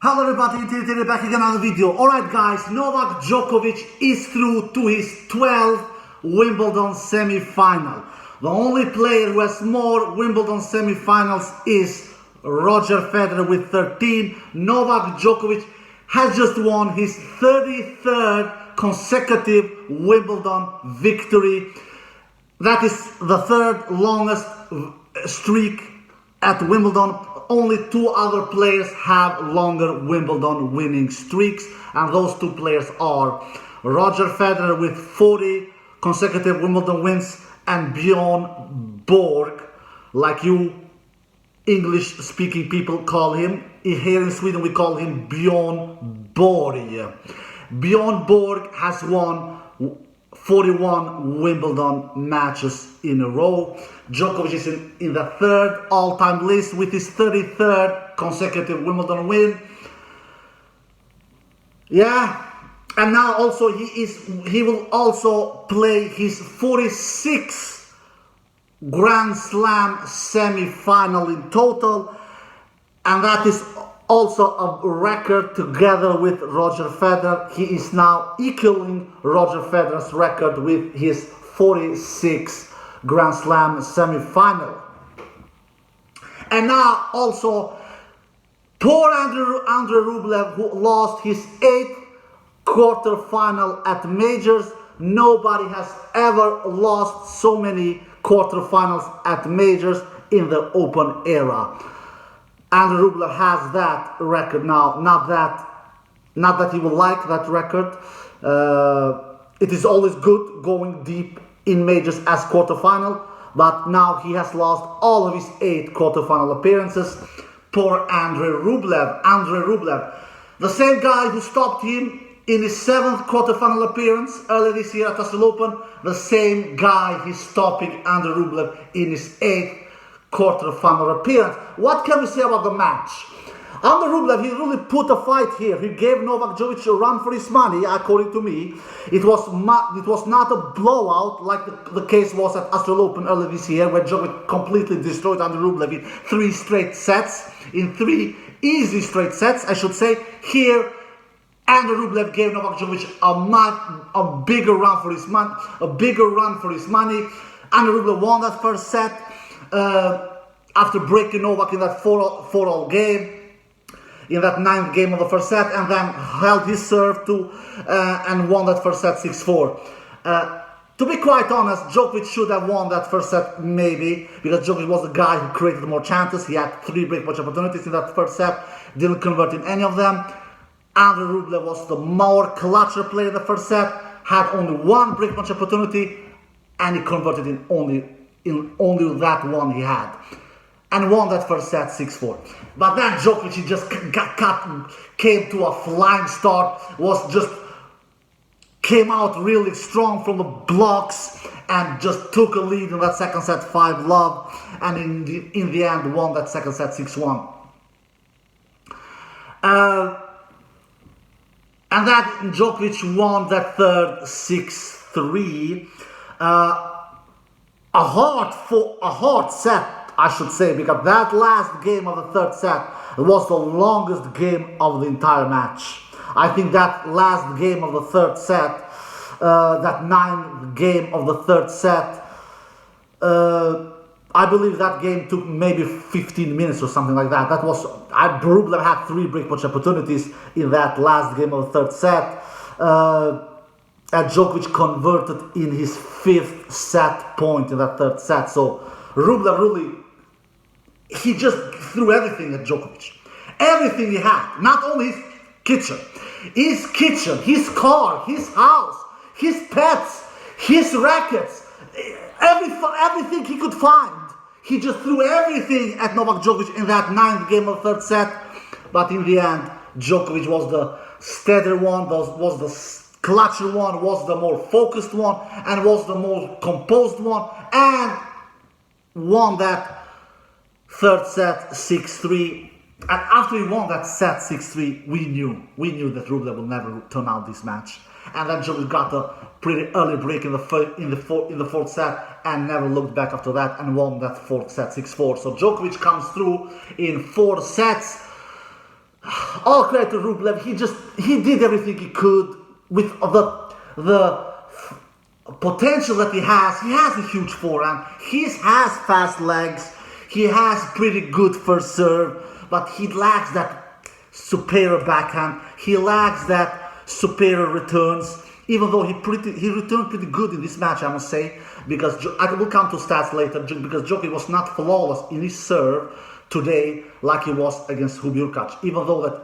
Hello everybody, today back again on the video. Alright guys, Novak Djokovic is through to his 12th Wimbledon semi-final. The only player who has more Wimbledon semi-finals is Roger Federer with 13. Novak Djokovic has just won his 33rd consecutive Wimbledon victory. That is the third longest streak at Wimbledon. Only two other players have longer Wimbledon winning streaks, and those two players are Roger Federer with 40 consecutive Wimbledon wins and Bjorn Borg, like you English-speaking people call him. Here in Sweden we call him Bjorn Borg. Bjorn Borg has won 41 Wimbledon matches in a row. Djokovic is in the third all-time list with his 33rd consecutive Wimbledon win. Yeah, and now also he will also play his 46th Grand Slam semi-final in total, and that is also a record together with Roger Federer. He is now equaling Roger Federer's record with his 46th Grand Slam semi-final. And now also poor Andrei Rublev, who lost his 8th quarterfinal at majors. Nobody has ever lost so many quarterfinals at majors in the Open era. Andrei Rublev has that record now. Not that he will like that record. It is always good going deep in majors as quarterfinal, but now he has lost all of his 8 quarterfinal appearances. Poor Andrei Rublev, the same guy who stopped him in his 7th quarterfinal appearance earlier this year at Australian Open, the same guy he's stopping Andrei Rublev in his 8th quarterfinal appearance. What can we say about the match? Andrei Rublev, he really put a fight here. He gave Novak Djokovic a run for his money, according to me. It was not a blowout like the case was at Australian Open earlier this year, where Djokovic completely destroyed Andrei Rublev in 3 straight sets, in 3 easy straight sets, I should say. Here, Andrei Rublev gave Novak Djokovic a bigger run for his money. Andrei Rublev won that first set after breaking Novak in that 4-all game, in that 9th game of the first set, and then held his serve too and won that first set 6-4. To be quite honest, Djokovic should have won that first set maybe, because Djokovic was the guy who created more chances. He had 3 break-point opportunities in that first set, didn't convert in any of them. Andrei Rublev was the more clutcher player in the first set, had only 1 break-point opportunity, and he converted in only that one he had, and won that first set 6-4. But then Djokovic, he just came to a flying start, came out really strong from the blocks and just took a lead in that second set 5-love, and in the end won that second set 6-1. And then Djokovic won that third 6-3. A hard set, I should say, because that last game of the third set was the longest game of the entire match. I think that last game of the third set, that 9th game of the third set, I believe that game took maybe 15 minutes or something like that. Rublev had 3 breakpoint opportunities in that last game of the third set. And Djokovic converted in his 5th set point in that third set. So Rublev really, he just threw everything at Djokovic. Everything he had. Not only his kitchen, his car, his house, his pets, his rackets, everything he could find. He just threw everything at Novak Djokovic in that 9th game of the third set. But in the end, Djokovic was the steadier one, was the clutcher one, was the more focused one, and was the more composed one, and won that third set 6-3. And after he won that set 6-3, we knew that Rublev would never turn out this match. And then Djokovic got a pretty early break in the fourth set and never looked back after that and won that fourth set 6-4. So Djokovic comes through in 4 sets. all credit to Rublev. He did everything he could with the potential that he has. He has a huge forehand. He has fast legs. He has pretty good first serve, but he lacks that superior backhand. He lacks that superior returns. Even though he returned pretty good in this match, I must say, because I will come to stats later. Because Djokovic was not flawless in his serve today, like he was against Hurkacz. Even though that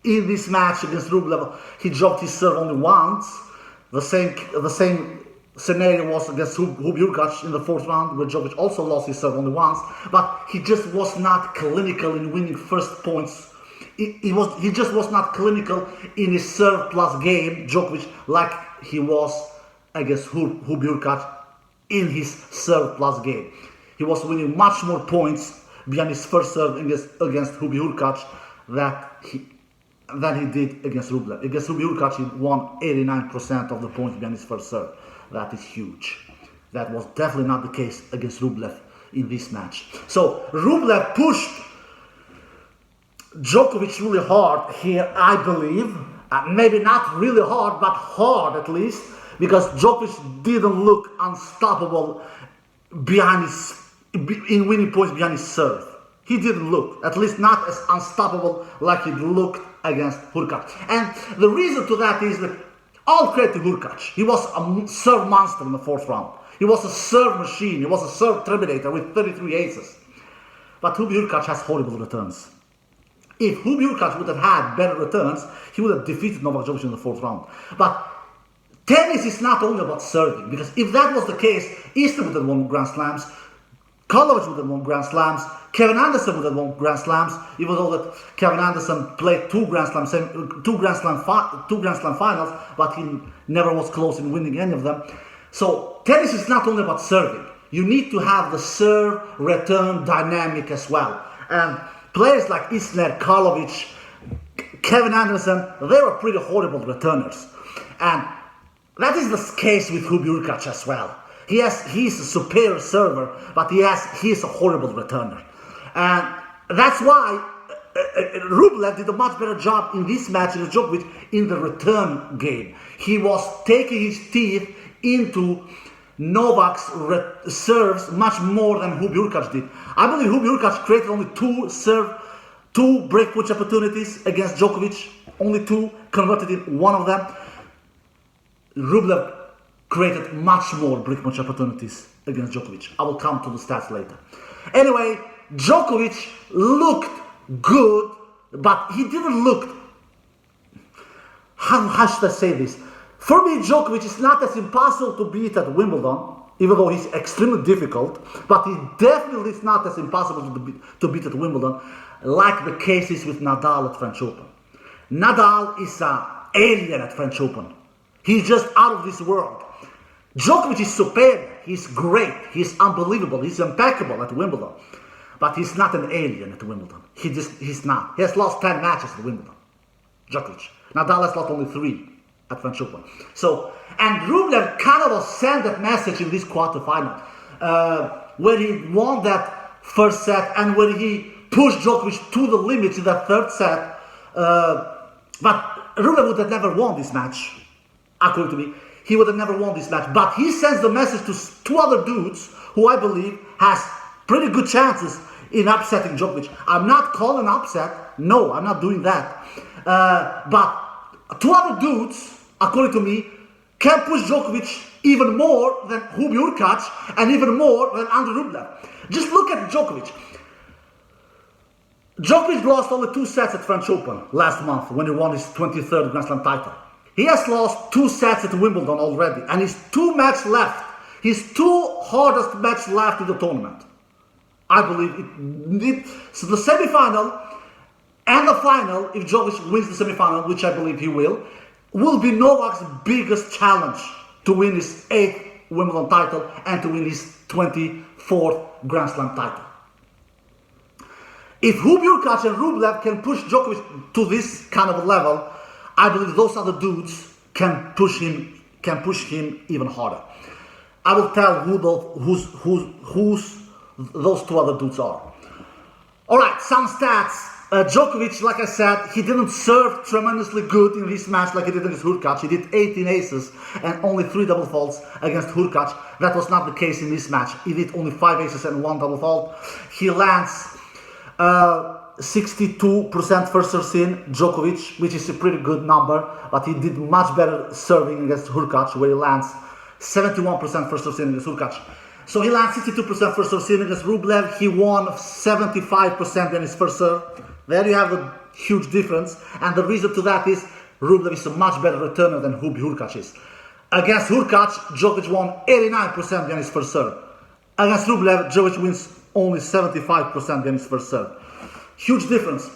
in this match against Rublev, he dropped his serve only once. The same scenario was against Hurkacz in the fourth round, where Djokovic also lost his serve only once. But he just was not clinical in winning first points. He just was not clinical in his serve plus game, Djokovic, like he was against Hurkacz in his serve plus game. He was winning much more points behind his first serve against Hurkacz than he did against Rublev. Against Hurkacz, he won 89% of the points behind his first serve. That is huge. That was definitely not the case against Rublev in this match. So Rublev pushed Djokovic really hard here, I believe. Maybe not really hard, but hard at least, because Djokovic didn't look unstoppable in winning points behind his serve. He didn't look, at least not as unstoppable like he looked against Hurkacz. And the reason to that is that all credit to Hurkacz. He was a serve monster in the fourth round. He was a serve machine. He was a serve terminator with 33 aces. But Hurkacz has horrible returns. If Hurkacz would have had better returns, he would have defeated Novak Djokovic in the fourth round. But tennis is not only about serving, because if that was the case, Easton would have won Grand Slams, Karlovic would have won Grand Slams, Kevin Anderson would have won Grand Slams, even though that Kevin Anderson played two Grand Slam finals, but he never was close in winning any of them. So tennis is not only about serving. You need to have the serve-return dynamic as well. And players like Isner, Karlovic, Kevin Anderson, they were pretty horrible returners. And that is the case with Hurkacz as well. He's a superior server, but he's a horrible returner. And that's why Rublev did a much better job in this match against Djokovic in the return game. He was taking his teeth into Novak's serves much more than Hurkacz did. I believe Hurkacz created only two break point opportunities against Djokovic, only two, converted in one of them. Rublev created much more break point opportunities against Djokovic. I will come to the stats later. Anyway, Djokovic looked good, but he didn't look, how should I say this? For me, Djokovic is not as impossible to beat at Wimbledon, even though he's extremely difficult, but he definitely is not as impossible to beat at Wimbledon, like the case is with Nadal at French Open. Nadal is an alien at French Open. He's just out of this world. Djokovic is superior, he's great, he's unbelievable, he's impeccable at Wimbledon. But he's not an alien at Wimbledon. He's not. He has lost 10 matches at Wimbledon. Djokovic. Nadal has lost only 3 at French Open. So, and Rublev kind of sent that message in this quarterfinal, when he won that first set and when he pushed Djokovic to the limits in that third set. But Rublev would have never won this match, according to me. He would have never won this match. But he sends the message to 2 other dudes who I believe has pretty good chances in upsetting Djokovic. I'm not calling upset. No, I'm not doing that. But 2 other dudes, according to me, can push Djokovic even more than Hurkacz and even more than Andre Rublev. Just look at Djokovic. Djokovic lost only 2 sets at French Open last month when he won his 23rd Grand Slam title. He has lost 2 sets at Wimbledon already, and his 2 matches left. His 2 hardest matches left in the tournament. I believe so the semi-final and the final, if Djokovic wins the semi-final, which I believe he will be Novak's biggest challenge to win his 8th Wimbledon title and to win his 24th Grand Slam title. If Hurkacz and Rublev can push Djokovic to this kind of a level, I believe those other dudes can push him even harder. I will tell who those 2 other dudes are. Alright, some stats Djokovic, like I said, he didn't serve tremendously good in this match like he did against Hurkacz. He did 18 aces and only 3 double faults against Hurkacz. That was not the case in this match. He did only 5 aces and 1 double fault. He lands 62% first serve in Djokovic, which is a pretty good number, but he did much better serving against Hurkacz, where he lands 71% first serve in against Hurkacz. So he lands 62% first serve in against Rublev. He won 75% in his first serve. There you have a huge difference, and the reason to that is Rublev is a much better returner than Hurkacz is. Against Hurkacz, Djokovic won 89% in his first serve. Against Rublev, Djokovic wins only 75% in his first serve. Huge difference.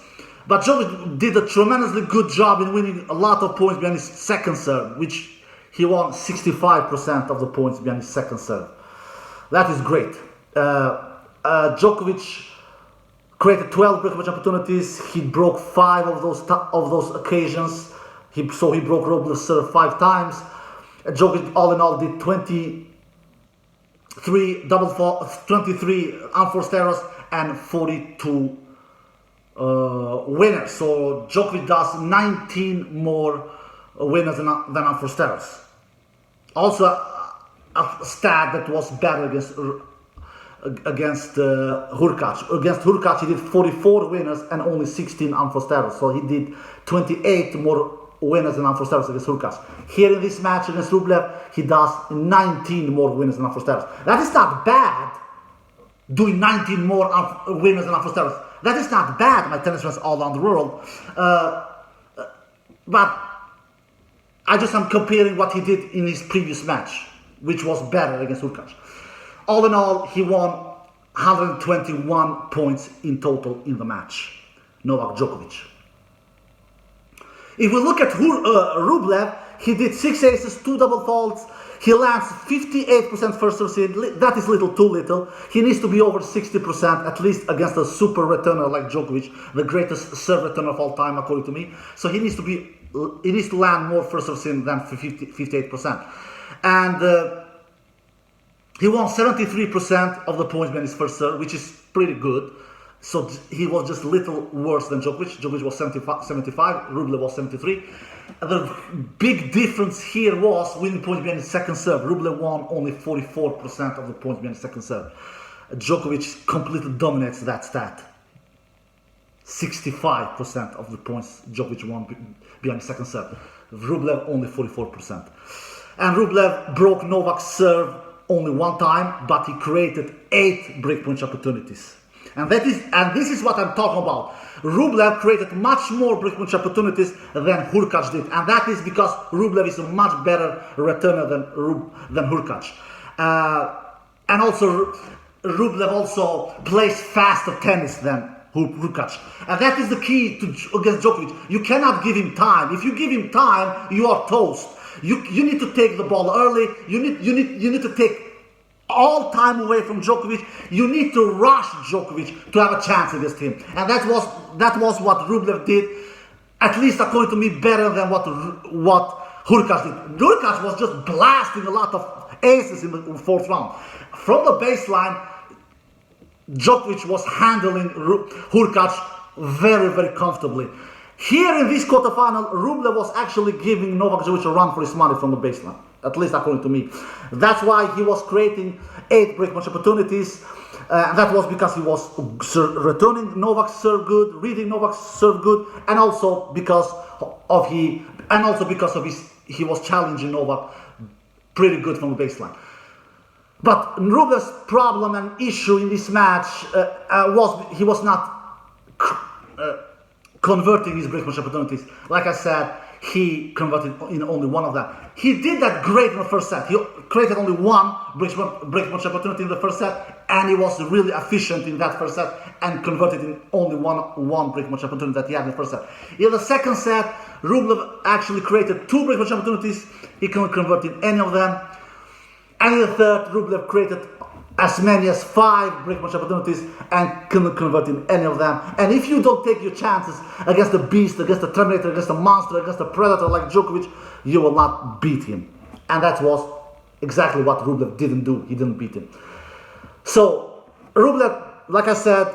But Djokovic did a tremendously good job in winning a lot of points behind his second serve, which he won 65% of the points behind his second serve. That is great. Djokovic created 12 breakpoint opportunities. He broke 5 of those occasions. So he broke Rublev's serve 5 times. Djokovic, all in all, did 23 unforced errors and 42 winners. So Djokovic does 19 more winners than unforced errors. Also, a stat that was better against Hurkacz. Against Hurkacz, he did 44 winners and only 16 unforced errors. So he did 28 more winners and unforced errors against Hurkacz. Here in this match against Rublev, he does 19 more winners and unforced errors. That is not bad, doing 19 more winners and unforced errors. That is not bad, my tennis friends all around the world. But I just am comparing what he did in his previous match, which was better against Hurkacz. All in all, he won 121 points in total in the match, Novak Djokovic. If we look at Rublev, he did 6 aces, 2 double faults. He lands 58% first serve in. That is too little. He needs to be over 60%, at least against a super returner like Djokovic, the greatest serve returner of all time, according to me. So he needs to land more first serve in than 58%. And he won 73% of the points in his first serve, which is pretty good. So he was just a little worse than Djokovic. Djokovic was 75, Rublev was 73. The big difference here was winning points behind his second serve. Rublev won only 44% of the points behind his second serve. Djokovic completely dominates that stat. 65% of the points Djokovic won behind his second serve. Rublev only 44%. And Rublev broke Novak's serve only 1 time, but he created 8 breakpoint opportunities. And this is what I'm talking about. Rublev created much more breakpoint opportunities than Hurkacz did, and that is because Rublev is a much better returner than Hurkacz. And also, Rublev also plays faster tennis than Hurkacz, and that is the key against Djokovic. You cannot give him time. If you give him time, you are toast. You need to take the ball early. You need to take all time away from Djokovic. You need to rush Djokovic to have a chance against him, and that was what Rublev did, at least according to me, better than what Hurkacz did. Hurkacz was just blasting a lot of aces in the 4th round. From the baseline, Djokovic was handling Hurkacz very, very comfortably. Here in this quarterfinal, Rublev was actually giving Novak Djokovic a run for his money from the baseline, at least according to me. That's why he was creating 8 breakpoint opportunities. That was because he was returning Novak's serve good, reading Novak's serve good, and also because he was challenging Novak pretty good from the baseline. But Rublev's problem and issue in this match was he was not converting his breakpoint opportunities. Like I said, he converted in only 1 of them. He did that great in the first set. He created only 1 breakpoint opportunity in the first set, and he was really efficient in that first set and converted in only one breakpoint opportunity that he had in the first set. In the second set, Rublev actually created 2 breakpoint opportunities. He couldn't convert in any of them. And in the third, Rublev created as many as 5 breakpoint opportunities and couldn't convert in any of them. And if you don't take your chances against the beast, against the Terminator, against the monster, against the Predator like Djokovic, you will not beat him. And that was exactly what Rublev didn't do. He didn't beat him. So Rublev, like I said,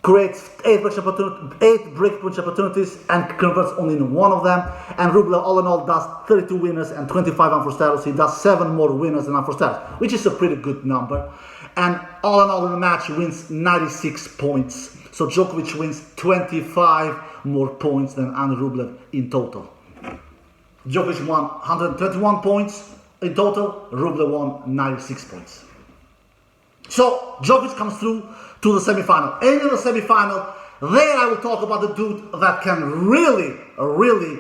creates 8 breakpoint opportunities and converts only in one of them. And Rublev, all in all, does 32 winners and 25 unforced errors. He does 7 more winners than unforced errors, which is a pretty good number. And all in all, in the match, he wins 96 points. So Djokovic wins 25 more points than Rublev in total. Djokovic won 121 points in total. Rublev won 96 points. So Djokovic comes through to the semi-final. And in the semi-final, there I will talk about the dude that can really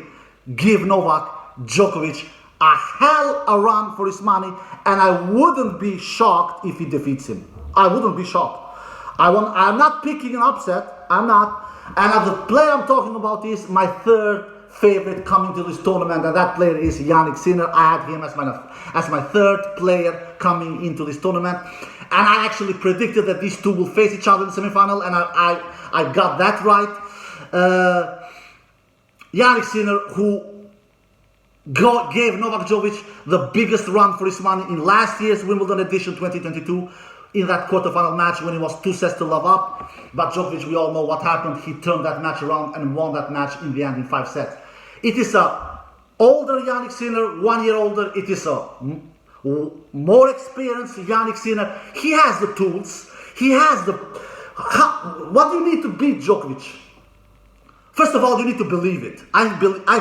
give Novak Djokovic a hell a run for his money, and I wouldn't be shocked if he defeats him. I wouldn't be shocked. I'm not picking an upset. I'm not. And the player I'm talking about is my third favorite coming to this tournament, and that player is Jannik Sinner. I had him as my third player coming into this tournament. And I actually predicted that these two will face each other in the semi-final, and I got that right. Jannik Sinner, who gave Novak Djokovic the biggest run for his money in last year's Wimbledon edition 2022 in that quarterfinal match when he was 2 sets to love up. But Djokovic, we all know what happened. He turned that match around and won that match in the end in 5 sets. It is a older Jannik Sinner, 1 year older. It is a more experienced Jannik Sinner. He has the tools. He has the... What do you need to beat Djokovic? First of all, you need to believe it. I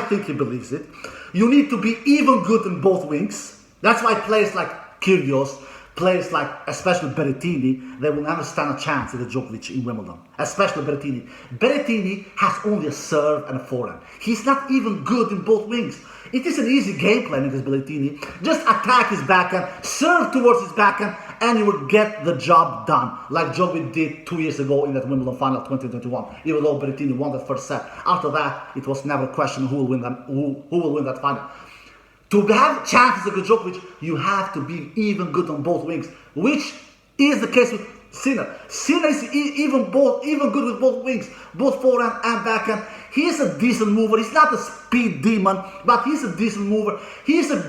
think he believes it. You need to be even good in both wings. That's why players like Kyrgios, players like especially Berrettini, they will never stand a chance with Djokovic in Wimbledon. Especially Berrettini. Berrettini has only a serve and a forehand. He's not even good in both wings. It is an easy game plan against Berrettini. Just attack his backhand, serve towards his backhand, and you will get the job done, like Djokovic did 2 years ago in that Wimbledon final 2021. Even though Berrettini won the first set, after that it was never a question who will win that final. To have chances against Djokovic, you have to be even good on both wings, which is the case with Sinner. Sinner is even good with both wings, both forehand and backhand. He is a decent mover. He's not a speed demon, but he's a decent mover. He's a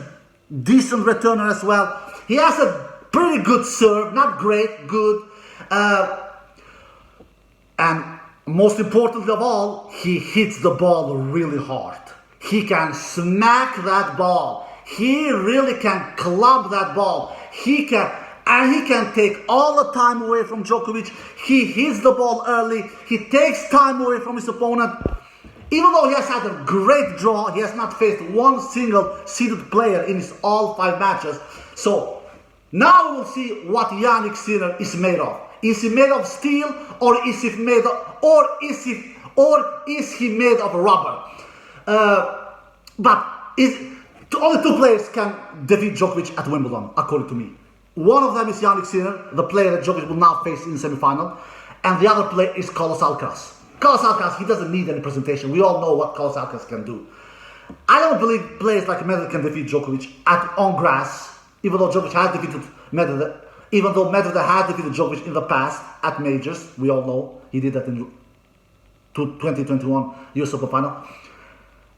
decent returner as well. He has a pretty good serve, not great, good. And most importantly of all, he hits the ball really hard. He can smack that ball. He really can club that ball. He can take all the time away from Djokovic. He hits the ball early. He takes time away from his opponent. Even though he has had a great draw, he has not faced one single seeded player in his all 5 matches. So now we will see what Jannik Sinner is made of. Is he made of steel, or is he made of rubber? But only 2 players can defeat Djokovic at Wimbledon, according to me. One of them is Jannik Sinner, the player that Djokovic will now face in the semi-final, and the other player is Carlos Alcaraz. Carlos Alcaraz, he doesn't need any presentation. We all know what Carlos Alcaraz can do. I don't believe players like Medvedev can defeat Djokovic on grass, even though Djokovic has defeated Medvedev. Even though Medvedev had defeated Djokovic in the past at majors, we all know he did that in 2021 US Open final.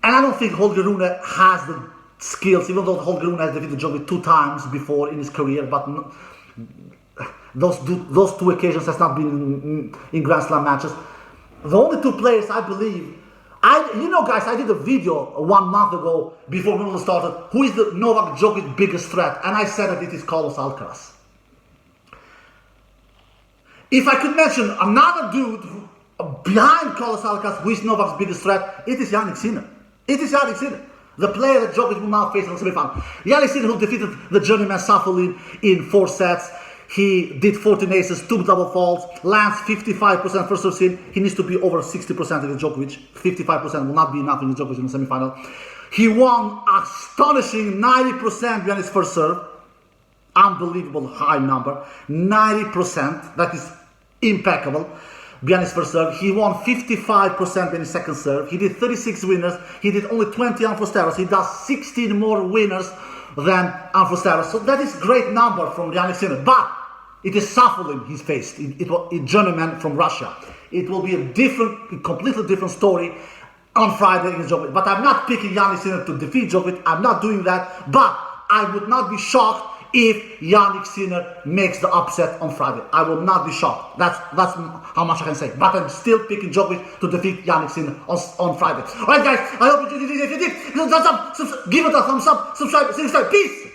And I don't think Holger Rune has the skills, even though Holger Rune has defeated Djokovic 2 times before in his career, but those 2 occasions has not been in Grand Slam matches. The only 2 players I believe, guys, I did a video 1 month ago before Wimbledon started, who is the Novak Djokovic biggest threat, and I said that it is Carlos Alcaraz. If I could mention another dude behind Carlos Alcaraz who is Novak's biggest threat, it is Jannik Sinner. It is Jannik Sinner, the player that Djokovic will now face in the semi-final. Jannik Sinner, who defeated the journeyman Safin in 4 sets. He did 14 aces, 2 double faults, lands 55% first serve sin. He needs to be over 60% against Djokovic. 55% will not be enough against Djokovic in the semi-final. He won astonishing 90% behind his first serve. Unbelievable high number. 90%. That is impeccable. Behind his first serve. He won 55% behind his second serve. He did 36 winners. He did only 20 unforced errors. He does 16 more winners than unforced errors. So that is a great number from Jannik Sinner. But it is Safin he's faced. It journeyman from Russia. It will be a completely different story on Friday against Djokovic. But I'm not picking Jannik Sinner to defeat Djokovic. I'm not doing that. But I would not be shocked if Jannik Sinner makes the upset on Friday. I will not be shocked. That's how much I can say. But I'm still picking Djokovic to defeat Jannik Sinner on Friday. Alright guys, I hope you did. If you did, give it a thumbs up, give it a thumbs up, subscribe, peace!